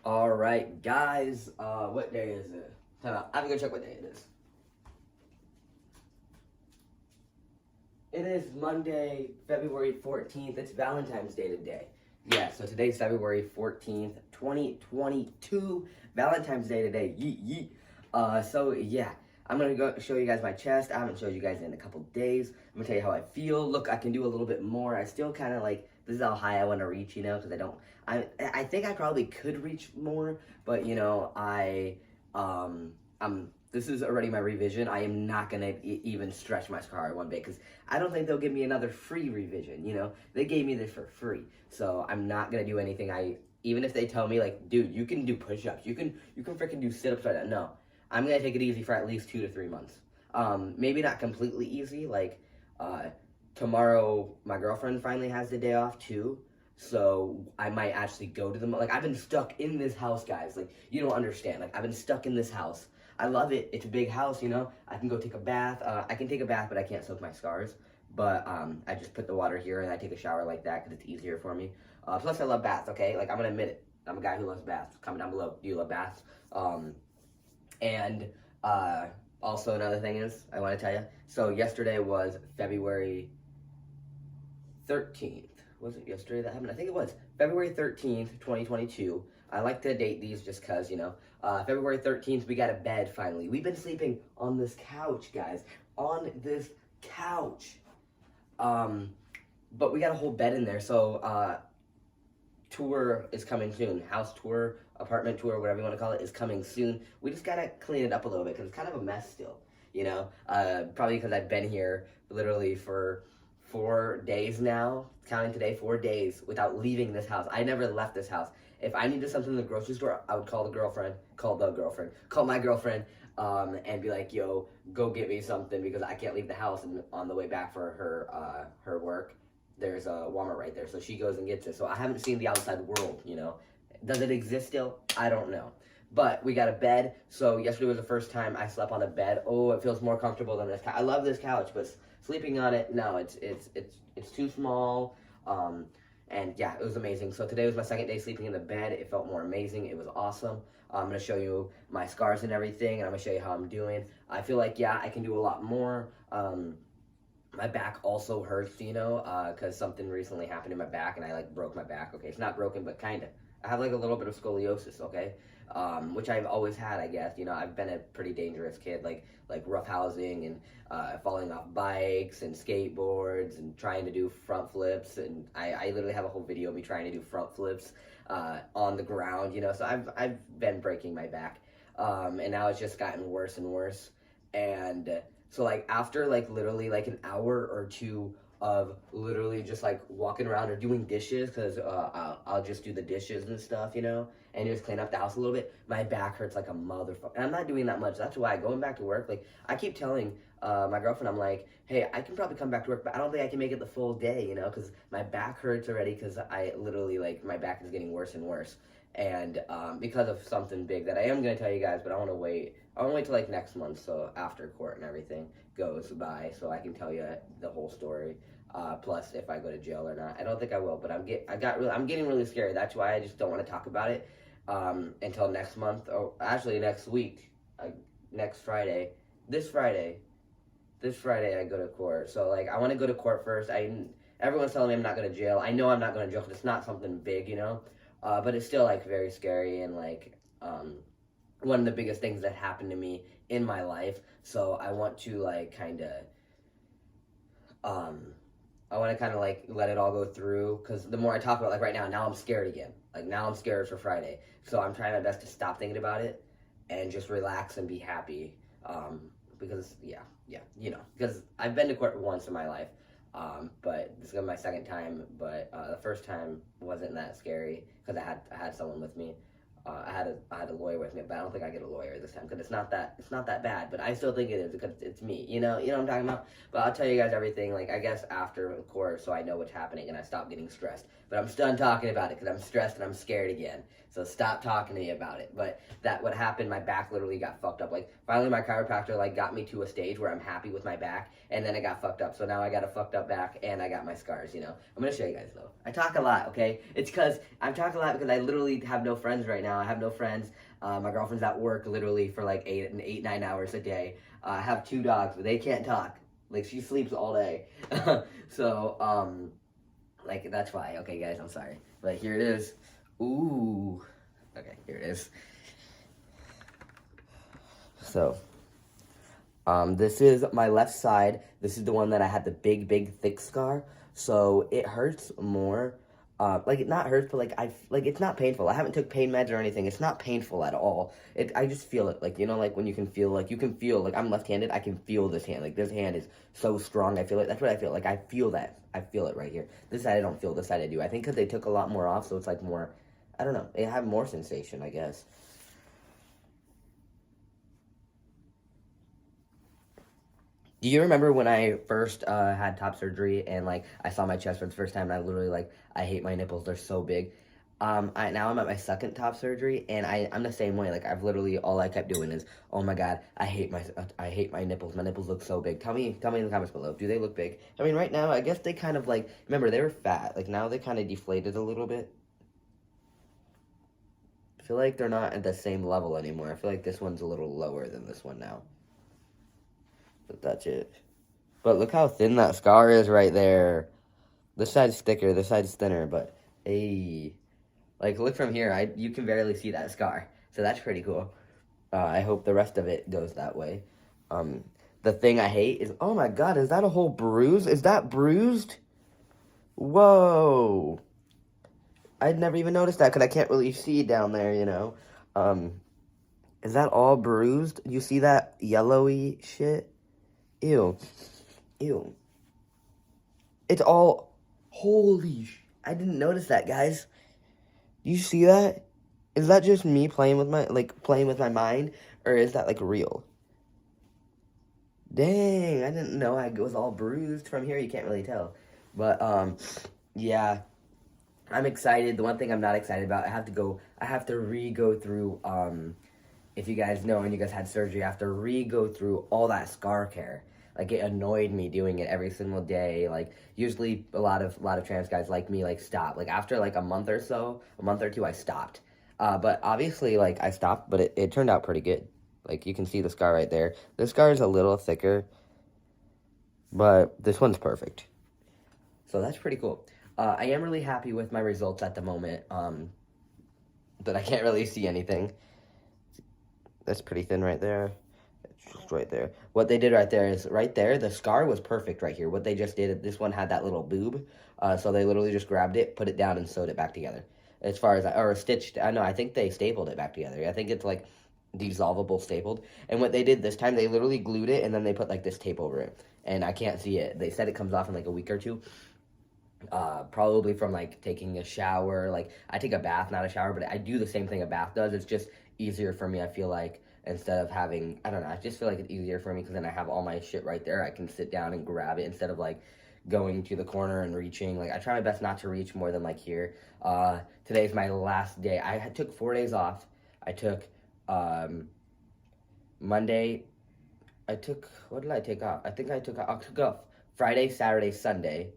Alright, guys, what day is it? Time out. I'm gonna check what day it is. It is Monday, February 14th. It's Valentine's Day today. Yeah, so today's February 14th, 2022. Valentine's Day today. Yeet, yeet. So yeah, I'm gonna go show you guys my chest. I haven't showed you guys in a couple days. I'm gonna tell you how I feel. Look, I can do a little bit more. I still kind of like, this is how high I want to reach, you know, because I think I probably could reach more, but you know, this is already my revision. I am not gonna even stretch my scar one bit because I don't think they'll give me another free revision. You know, they gave me this for free, so I'm not gonna do anything. Even if they tell me like, dude, you can do push-ups, you can freaking do sit-ups right now. No, I'm gonna take it easy for at least 2 to 3 months. Maybe not completely easy. Like, tomorrow my girlfriend finally has the day off too. So I might actually go to them. Like, I've been stuck in this house, guys. Like, you don't understand. Like, I've been stuck in this house. I love it. It's a big house, you know. I can go take a bath. I can take a bath, but I can't soak my scars. But I just put the water here and I take a shower like that because it's easier for me. Plus, I love baths, okay? Like, I'm going to admit it. I'm a guy who loves baths. Comment down below. Do you love baths? Also, another thing is, I want to tell you. So, yesterday was February 13th. Was it yesterday that happened? I think it was. February 13th, 2022. I like to date these just because, you know. February 13th, we got a bed finally. We've been sleeping on this couch, guys. On this couch. But we got a whole bed in there. So, tour is coming soon. House tour, apartment tour, whatever you want to call it, is coming soon. We just got to clean it up a little bit because it's kind of a mess still. You know, probably because I've been here literally for 4 days now, counting today, 4 days without leaving this house. I never left this house. If I needed something in the grocery store, I would call my girlfriend, and be like, yo, go get me something because I can't leave the house. And on the way back for her work, there's a Walmart right there. So she goes and gets it. So I haven't seen the outside world, you know. Does it exist still? I don't know. But we got a bed. So yesterday was the first time I slept on a bed. Oh, it feels more comfortable than this couch. I love this couch, but sleeping on it, no, it's too small. And yeah, it was amazing. So today was my second day sleeping in the bed. It felt more amazing. It was awesome. I'm going to show you my scars and everything, and I'm going to show you how I'm doing. I feel like, yeah, I can do a lot more. My back also hurts, you know, because something recently happened in my back, and I, like, broke my back. Okay, it's not broken, but kind of. I have, like, a little bit of scoliosis, okay? Which I've always had, I guess. You know, I've been a pretty dangerous kid, like roughhousing and falling off bikes and skateboards and trying to do front flips. And I literally have a whole video of me trying to do front flips on the ground, you know. So I've been breaking my back. And now it's just gotten worse and worse. And so, like, after, like, literally, like, an hour or two of literally just, like, walking around or doing dishes, because I'll just do the dishes and stuff, you know, and just clean up the house a little bit, my back hurts like a motherfucker. And I'm not doing that much. That's why going back to work, like, I keep telling my girlfriend, I'm like, hey, I can probably come back to work, but I don't think I can make it the full day, you know, because my back hurts already, because I literally, like, my back is getting worse and worse. And because of something big that I am going to tell you guys, but I want to wait. I want to wait till, like, next month, so after court and everything goes by, so I can tell you the whole story. Plus, if I go to jail or not, I don't think I will. But I'm getting really scared. That's why I just don't want to talk about it until next month, or actually next week, next Friday. This Friday, I go to court. So, like, I want to go to court first. Everyone's telling me I'm not going to jail. I know I'm not going to jail because it's not something big, you know. But it's still, like, very scary and, like, one of the biggest things that happened to me in my life. So I want to, like, kind of, like, let it all go through. Because the more I talk about it, like, right now I'm scared again. Like, now I'm scared for Friday. So I'm trying my best to stop thinking about it and just relax and be happy. Because, yeah, you know. Because I've been to court once in my life. But this is my second time, but the first time wasn't that scary because I had someone with me. I had a lawyer with me, but I don't think I get a lawyer this time because it's not that bad. But I still think it is because it's me. You know what I'm talking about. But I'll tell you guys everything. Like, I guess after court, so I know what's happening and I stop getting stressed. But I'm done talking about it because I'm stressed and I'm scared again. So stop talking to me about it. But that what happened, my back literally got fucked up. Like finally my chiropractor like got me to a stage where I'm happy with my back, and then it got fucked up. So now I got a fucked up back and I got my scars, you know. I'm gonna show you guys though. I talk a lot, okay? It's cause I'm talking a lot because I literally have no friends right now. I have no friends. My girlfriend's at work literally for like 9 hours a day. I have 2 dogs, but they can't talk. Like she sleeps all day. So like that's why. Okay guys, I'm sorry. But here it is. Ooh. Okay, here it is. So this is my left side. This is the one that I had the big thick scar. So it hurts more. Like it not hurts, but like it's not painful. I haven't took pain meds or anything. It's not painful at all. I just feel it. Like, you know, like when you can feel like I'm left-handed. I can feel this hand. Like this hand is so strong. I feel it. That's what I feel. Like I feel that. I feel it right here. This side I don't feel. This side I do. I think because they took a lot more off, so it's like more. I don't know. They have more sensation, I guess. Do you remember when I first had top surgery and like I saw my chest for the first time and I literally like I hate my nipples, they're so big. Now I'm at my second top surgery and I'm the same way. Like I've literally all I kept doing is, oh my god, I hate my nipples. My nipples look so big. Tell me in the comments below, do they look big? I mean right now I guess they kind of like, remember they were fat. Like now they kind of deflated a little bit. I feel like they're not at the same level anymore. I feel like this one's a little lower than this one now. But that's it. But look how thin that scar is right there. This side's thicker, this side's thinner, but hey. Like look from here, you can barely see that scar. So that's pretty cool. I hope the rest of it goes that way. The thing I hate is, oh my god, is that a whole bruise? Is that bruised? Whoa. I'd never even noticed that because I can't really see down there, you know. Is that all bruised? You see that yellowy shit? Ew. Ew. It's all... Holy sh... I didn't notice that, guys. Do you see that? Is that just me playing with my mind? Or is that, like, real? Dang, I didn't know I was all bruised. From here, you can't really tell. But, yeah. I'm excited. The one thing I'm not excited about, I have to re-go through, if you guys know and you guys had surgery, I have to re-go through all that scar care. Like, it annoyed me doing it every single day. Like, usually a lot of trans guys like me, like, stop. Like, after, like, a month or two, I stopped. But obviously, like, I stopped, but it turned out pretty good. Like, you can see the scar right there. This scar is a little thicker, but this one's perfect. So that's pretty cool. I am really happy with my results at the moment, but I can't really see anything. That's pretty thin right there. It's just right there. What they did right there is, right there, the scar was perfect right here. What they just did, this one had that little boob, so they literally just grabbed it, put it down, and sewed it back together. As far as, or stitched, I know, I think they stapled it back together. I think it's like dissolvable stapled. And what they did this time, they literally glued it, and then they put like this tape over it. And I can't see it. They said it comes off in like a week or two. Probably from like taking a shower. Like I take a bath, not a shower, but I do the same thing a bath does. It's just easier for me, I feel like, instead of having, I don't know, I just feel like it's easier for me because then I have all my shit right there. I can sit down and grab it instead of like going to the corner and reaching. Like I try my best not to reach more than like here. Today's my last day. I took 4 days off. I took Monday. What did I take off? I took off Friday, Saturday, Sunday,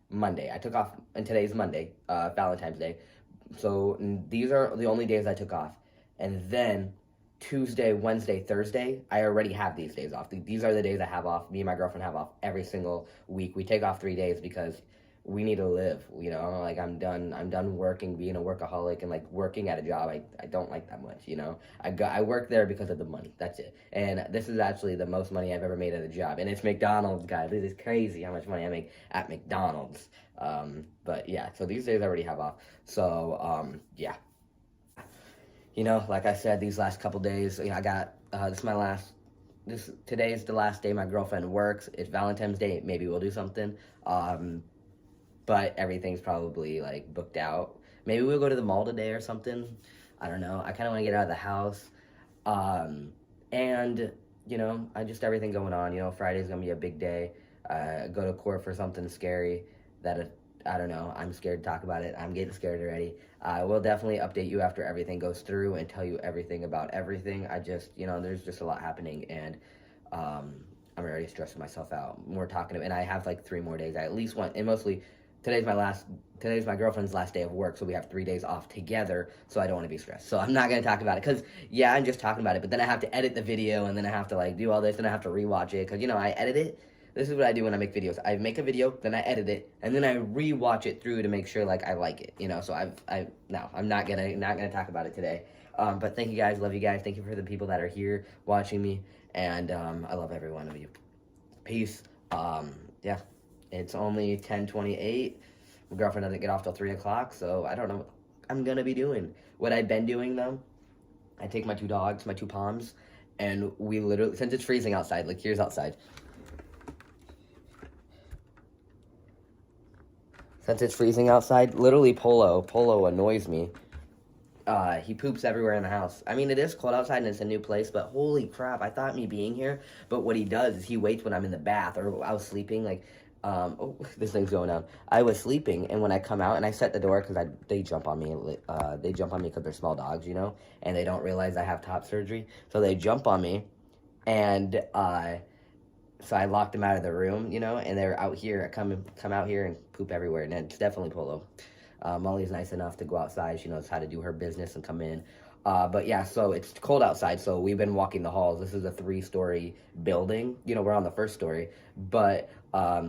Monday. I took off, and today's Monday, Valentine's Day. So these are the only days I took off. And then Tuesday, Wednesday, Thursday, I already have these days off. These are the days I have off. Me and my girlfriend have off every single week. We take off 3 days because we need to live, you know? Like, I'm done working, being a workaholic, and, like, working at a job I don't like that much, you know? I work there because of the money. That's it. And this is actually the most money I've ever made at a job. And it's McDonald's, guys. It is crazy how much money I make at McDonald's. But, yeah, so these days I already have off. So, yeah. You know, like I said, these last couple days, you know, I got, today's the last day my girlfriend works. It's Valentine's Day. Maybe we'll do something. But everything's probably, like, booked out. Maybe we'll go to the mall today or something. I don't know. I kind of want to get out of the house. And, you know, everything going on. You know, Friday's going to be a big day. Go to court for something scary that, I don't know. I'm scared to talk about it. I'm getting scared already. I will definitely update you after everything goes through and tell you everything about everything. I just, there's just a lot happening, and I'm already stressing myself out. We're talking, and I have like 3 more days. I at least want, and mostly today's my girlfriend's last day of work, so we have 3 days off together, so I don't want to be stressed. So I'm not going to talk about it, because, yeah, I'm just talking about it, but then I have to edit the video, and then I have to, like, do all this, and I have to rewatch it, because, I edit it. This is what I do when I make videos. I make a video, then I edit it, and then I rewatch it through to make sure, like, I like it, so I'm not gonna talk about it today. But thank you guys, love you guys, thank you for the people that are here watching me, and I love every one of you. Peace. Yeah. It's only 10:28. My girlfriend doesn't get off till 3 o'clock, so I don't know what I'm going to be doing. What I've been doing, though, I take my 2 dogs, my 2 Poms, and we literally, since it's freezing outside, like, here's outside. Since it's freezing outside, literally Polo annoys me. He poops everywhere in the house. I mean, it is cold outside and it's a new place, but holy crap, I thought me being here, but what he does is he waits when I'm in the bath, or I was sleeping, like, oh, this thing's going down. I was sleeping, and when I come out, and I shut the door because they jump on me. They jump on me because they're small dogs, and they don't realize I have top surgery. So they jump on me, and so I locked them out of the room, and they're out here. I come out here and poop everywhere, and it's definitely Polo. Molly's nice enough to go outside. She knows how to do her business and come in. But yeah, so it's cold outside, so we've been walking the halls. This is a 3-story building. We're on the 1st story, but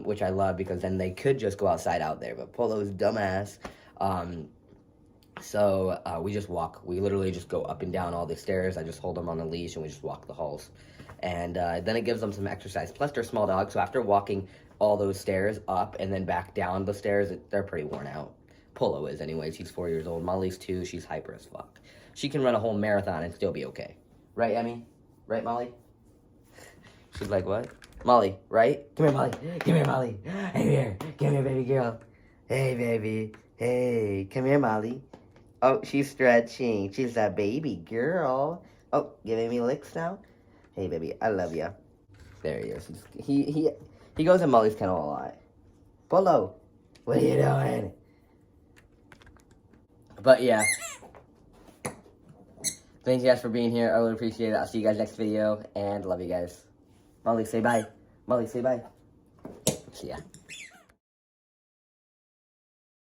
which I love, because then they could just go outside out there, but Polo's dumbass. So we just walk. We literally just go up and down all the stairs. I just hold them on a leash, and we just walk the halls. And then it gives them some exercise. Plus, they're small dogs, so after walking all those stairs up and then back down the stairs, they're pretty worn out. Polo is, anyways. He's 4 years old. Molly's 2. She's hyper as fuck. She can run a whole marathon and still be okay. Right, Emmy? Right, Molly? She's like, what? Molly, right? Come here, Molly. Come here, Molly. Hey, here. Come here, baby girl. Hey, baby. Hey, come here, Molly. Oh, she's stretching. She's a baby girl. Oh, giving me licks now? Hey, baby, I love ya. There he is. He goes in Molly's kennel a lot. Polo, what are you doing? But yeah. Thank you guys for being here. I really appreciate it. I'll see you guys next video, and love you guys. Molly, say bye. Molly, say bye. See ya.